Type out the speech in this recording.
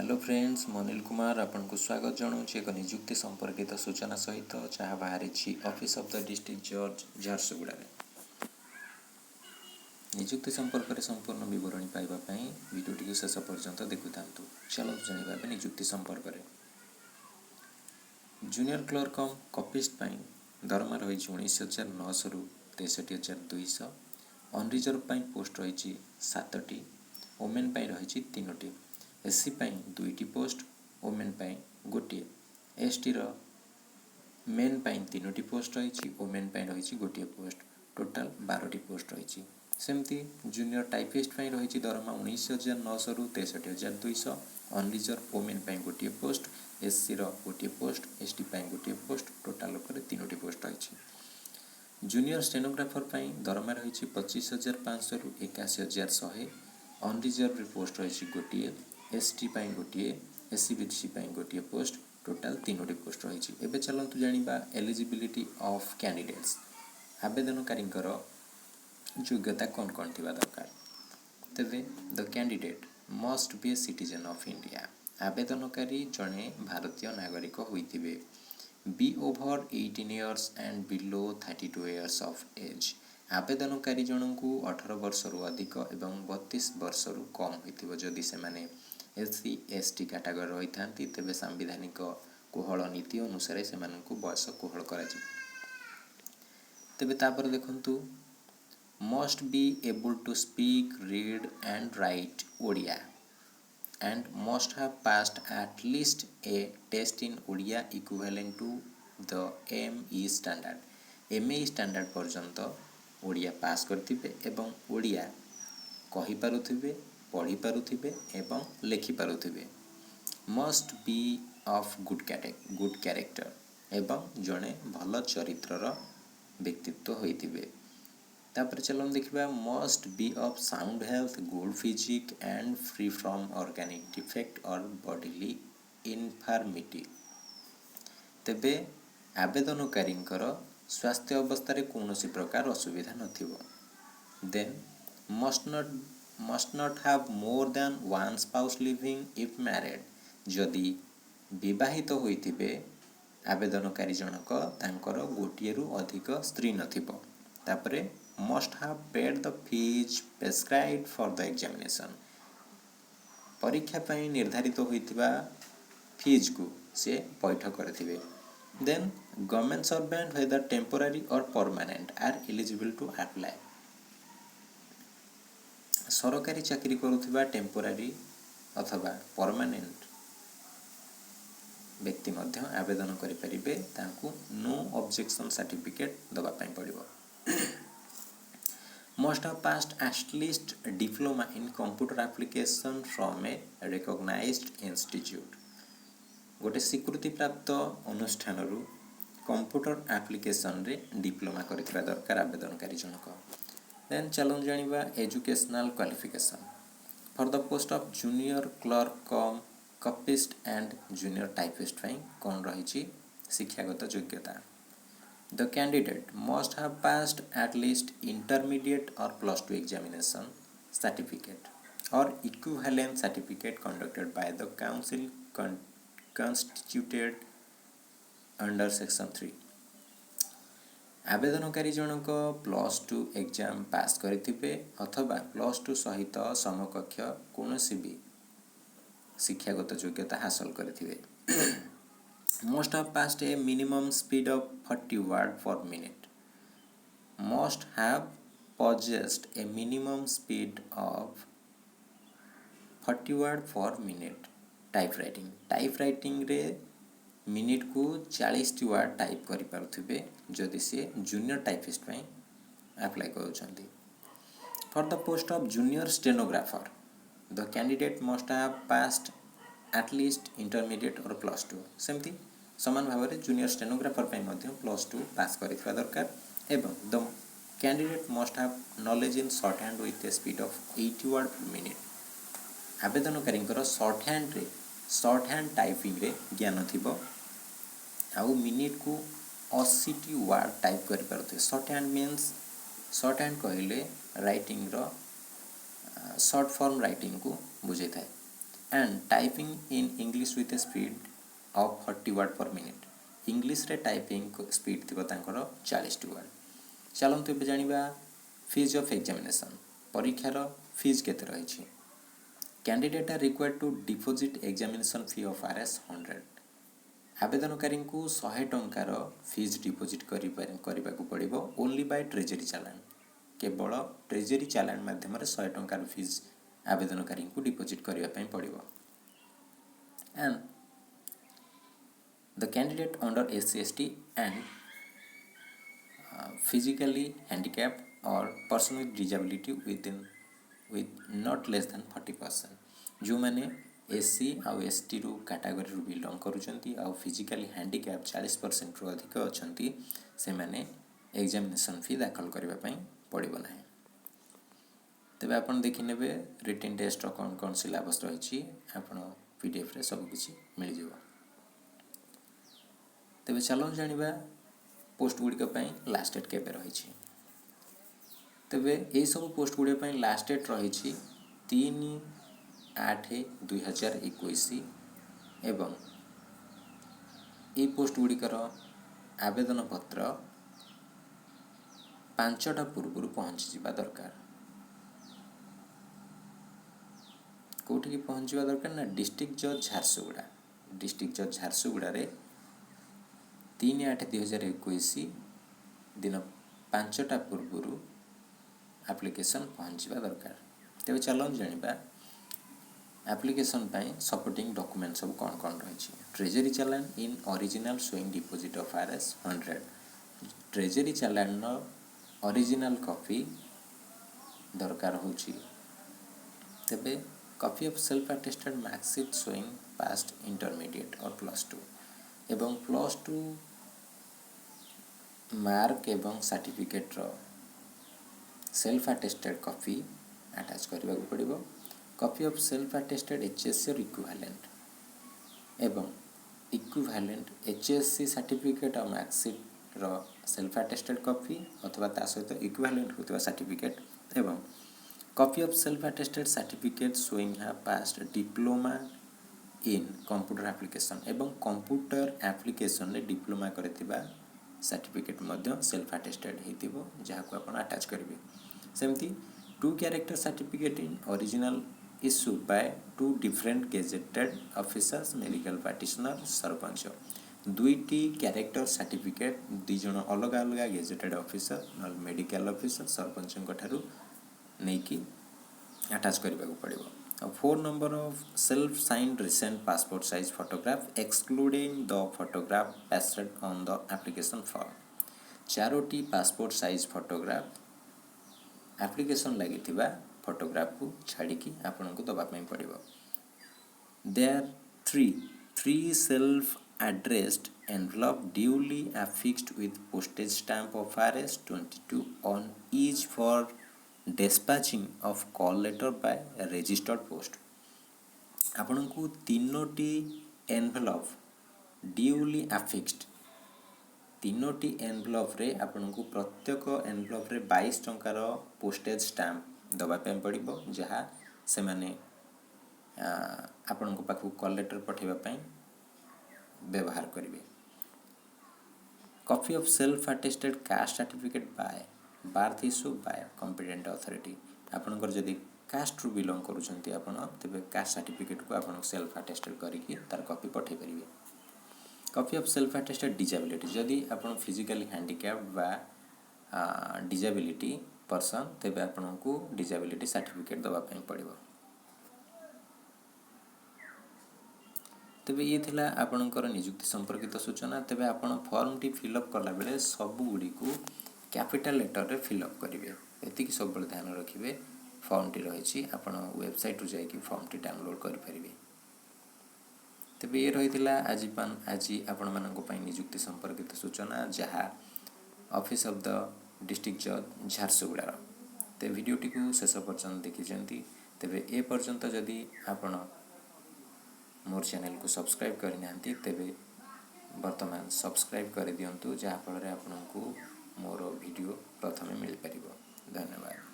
Hello friends, Manil Kumar आपको स्वागत जनाऊँ एक निजुक्ति संपर्कित सूचना सहित जहाँ बाहरी ऑफिस ऑफ द डिस्ट्रिक्ट जज झारसुगुड़ा। निजुक्ति संपर्क में संपूर्ण विवरणी पाइबापी भिडियोटी शेष पर्यंत देखु था। चलते जाना निजुक्ति संपर्क में। जूनियर क्लर्क कम कपिस्ट दरमा रही 19,900 रु 63,200। अनरिजर्व पोस्ट रही 7टी, वोमेन रही 3टी, एससी 2टी पोस्ट, वोमेन गोटे, एसटी मेन 3टी पोस्ट रही, वोमेन रही गोटे पोस्ट, टोटाल 12टी पोस्ट रही। सेमती जूनियर टाइपिस्ट रही दरमा 19,900 रु 63,200। अनरिजर्व वोमेन गोटे पोस्ट, एससी गोटे पोस्ट, एसटी गोटे पोस्ट, टोटाल 3टी पोस्ट रही। जूनियर स्टेनोग्राफर दरमा रही 25,500 रु 81,100। अनरिजर्व पोस्ट रही गोटे, एसटी गोटे, एससी बीसी गोटे पोस्ट, टोटाल 3टी पोस्ट रही। एबे चलतु जानिबा एलिजिबिलिटी ऑफ कैंडिडेट्स। आवेदनकारी योग्यता कौन कौन थी दरकार। तेबे the candidate must be a citizen of India. आवेदनकारी जड़े भारतीय नागरिक होइथिबे, be over 18 years and below 32 years of age. आवेदनकारी जन को 18 वर्ष रु अधिक एवं 32 वर्ष रु कम होइथिबो। जदि से माने एससी एसटी कैटेगरी रही था तेबे सांविधानिक कोहल नीति अनुसार से बयस कोहल कर। तेबे तापर देखंतु must be able to speak read and write Odia and must have passed at least a test in Odia equivalent to the ME standard। ME standard पर्यंत ओडिया पास करथिबे एवं ओडिया कहि पारुथिबे, पढ़ी पारुथिबे एवं लेखि पारुथिबे। Must be of good character एवं जड़े भल चरित्रर व्यक्तित्व होइथिबे। तापर चलो देखा must be of sound health, good physique and free from organic defect or bodily infirmity. तेबे आवेदनकारी स्वास्थ्य अवस्था कौन प्रकार असुविधा नथिबो। Then must not have more than one spouse living if married. जदि विवाहित होइथिबे आवेदनकारी जनक तांकर गोटिए रु अधिक स्त्री नथिबो। तापरे must have paid the fees prescribed for the examination. परीक्षा पई निर्धारित होइतिबा फीज को से पैठ करथिबे। Then government servant whether temporary or permanent are eligible to apply. सरकारी चाकरी करुथिबा टेम्पोरारी अथवा परमानेंट व्यक्ति मध्य आवेदन करि परिबे। तांकु नो ऑब्जेक्शन सर्टिफिकेट दबा पई पड़िबो। must have passed at least diploma in computer application from a recognized institute। गोटे स्वीकृति प्राप्त अनुष्ठान रु कंप्यूटर एप्लिकेशन रे डिप्लोमा करितबा दरकार आवेदनकारी जनक। देन चलो जानिबा educational qualification for the post of junior clerk cum copyist and junior typist कौन रही शिक्षागत योग्यता। The candidate must have passed at least intermediate or +2 examination certificate or equivalent certificate conducted by the council constituted under section 3। आवेदनकारी Janak +2 exam पास करिथिबे अथवा +2 सहित समकक्ष कोनोसी भी शिक्षागत योग्यता हासिल करिथिबे। Must have passed a minimum speed of 40 word per minute। Must have possessed a minimum speed of 40 word per minute। Type writing रे minute को 40 word type करि पारुथिबे जदि से जूनियर टाइपिस्ट पई अप्लाई करूछंती। For the post of junior stenographer the candidate must have passed at least intermediate or +2। सेमती समान भाव में जूनियर स्टेनोग्राफर +2 पास करिथिबा दरकार एवं the candidate must have knowledge in short hand with a speed of 80 word per minute. आवेदनकारी short hand typing रे ज्ञान थिबो आउ मिनिट को 80 वर्ड टाइप करि पारथे। Short hand means short hand कहले राइटिंग रो शॉर्ट फॉर्म राइटिंग को बुझे थाए। And typing in English with a speed of 40 word per minute English रे टाइपिंग स्पीड थी 40 वर्ड। चलतु ए जाना फीज ऑफ एग्जामिनेशन परीक्षार फीज केते रही candidate are required to deposit examination fee of RS 100 आवेदनकारी को 100 टंकार फीज डिपोजिट करने को पड़ो ओनली बाय ट्रेजरी चालान केवल ट्रेजरी चालान माध्यम 100 टंकार फीज आवेदनकारी को डिपोजिट करने पड़ो and the candidate under SC/ST and physically handicapped or person with disability with not less than 40% जो मैंने SC आउ ST रु कैटेगरी रु बिलोंग करुचंती आउ फिजिकली हैंडिकैप 40% रु अधिक अछंती से माने एग्जामिनेशन फी दाखल करबा पई पड़िबो नाही। तबे आपण देखि नेबे रिटन टेस्ट कौन कौन सिलेबस रही आपण PDF रे सब किछि मिल जिवो। तबे चलो जानिबा पोस्ट गुड़िक लास्ट डेट केबे रही तेबे ये सब पोस्ट गुड़िक लास्ट डेट रही 3/8/2021 एवं ये पोस्ट गुड़िकर आवेदन पत्र 5टा पूर्व पहुँची जावा दरकार। कौटी पहुँचवा दरकार ना डिस्ट्रिक्ट जज झारसुगुड़ा डिस्ट्रिक्ट जज झारसुगुड़ा 3/8/2021 दिन 5टा पूर्व एप्लिकेशन पहुँचवा दरकार। तेज चलन जाना एप्लिकेशन सपोर्टिंग डॉक्यूमेंट सब कौन कौन रही treasury challan in original showing deposit of RS 100 treasury challan original copy दरकार होची। तेबे copy of self attested marksheet showing past intermediate or +2 एवं +2 मार्क एवं certificate self attested copy attach करने को पड़ो। Copy of self attested HSC और equivalent एवं इक्विवेलेंट HSC सर्टिफिकेट और मार्कशीट रो सेल्फ अटेस्टेड कॉपी अथवा ता सहित इक्विवेलेंट होता सर्टिफिकेट एवं copy of self attested certificate showing है passed diploma in computer application एवं कंप्यूटर एप्लिकेशन ने डिप्लोमा करथिबा सर्टिफिकेट मध्य सेल्फ अटेस्टेड हेतिबो जहाँ को आपण अटैच करिवे। सेमती 2 character certificate in original issue by 2 different gazetted officers medical practitioner sarpanch 2टी कैरेक्टर सर्टिफिकेट 2 जन अलग अलग गेजेटेड ऑफिसर न मेडिकल ऑफिसर सरपंच ठारू नहीं अटैच करने को पड़ो। 4 number of self signed recent passport size photograph excluding the photograph pasted on the application form 4टी पासपोर्ट साइज फोटोग्राफ एप्लिकेशन लगी फोटोग्राफ को छाड़ी आपन को दबा पड़ो। There 3 self addressed envelope duly affixed with postage stamp of RS 22 on each for dispatching of call letter by registered post आपन को 3टी एनवेलप ड्यूली affixed 3टी एनवेलप रे आपन को प्रत्येक एनवेलप रे 22 टंकार पोस्टेज स्टाम्प दबा पड़ो जहाँ से माने आपन को पाखु कॉल लेटर पठेबा पई व्यवहार करेंगे। Copy of self attested caste certificate by birth issue by competent authority आपनकर जदि कास्ट रु बिलोंग करूछंती आपन तबे कास्ट सर्टिफिकेट को आपन सेल्फ अटेस्टेड करिकि तार कॉपी पठे परिबे। Copy of self attested disability जदि आपन फिजिकली हैंडिकैप्ड बा डिजेबिलिटी पर्सन तबे आपन को डिजेबिलिटी सर्टिफिकेट दबा पई पड़िबो। तेबे ये थिला आपणकर नियुक्ति संपर्कित सूचना। तेबे आपण फॉर्म टी फिलअप कला बेले सब गुडी को कैपिटल लेटर रे फिलअप करिवे एति कि सब ध्यान रखिवे। फॉर्म टी रही आपण वेबसाइट रु जाई कि फॉर्म टी डाउनलोड करि परिवे। तेबे ये रहितिला आज आपण मानक पई नियुक्ति संपर्कित सूचना जहाँ ऑफिस ऑफ द डिस्ट्रिक्ट जज झारसुगुड़ा। ते वीडियो टी को शेष पर्यंत देखिछंती। तेबे ए पर्यंत जदि आपण मोर चैनल को सब्सक्राइब करना तेबे वर्तमान सब्सक्राइब कर दिंतु जहाँफल आपको मोर वीडियो प्रथमे मिल पार। धन्यवाद।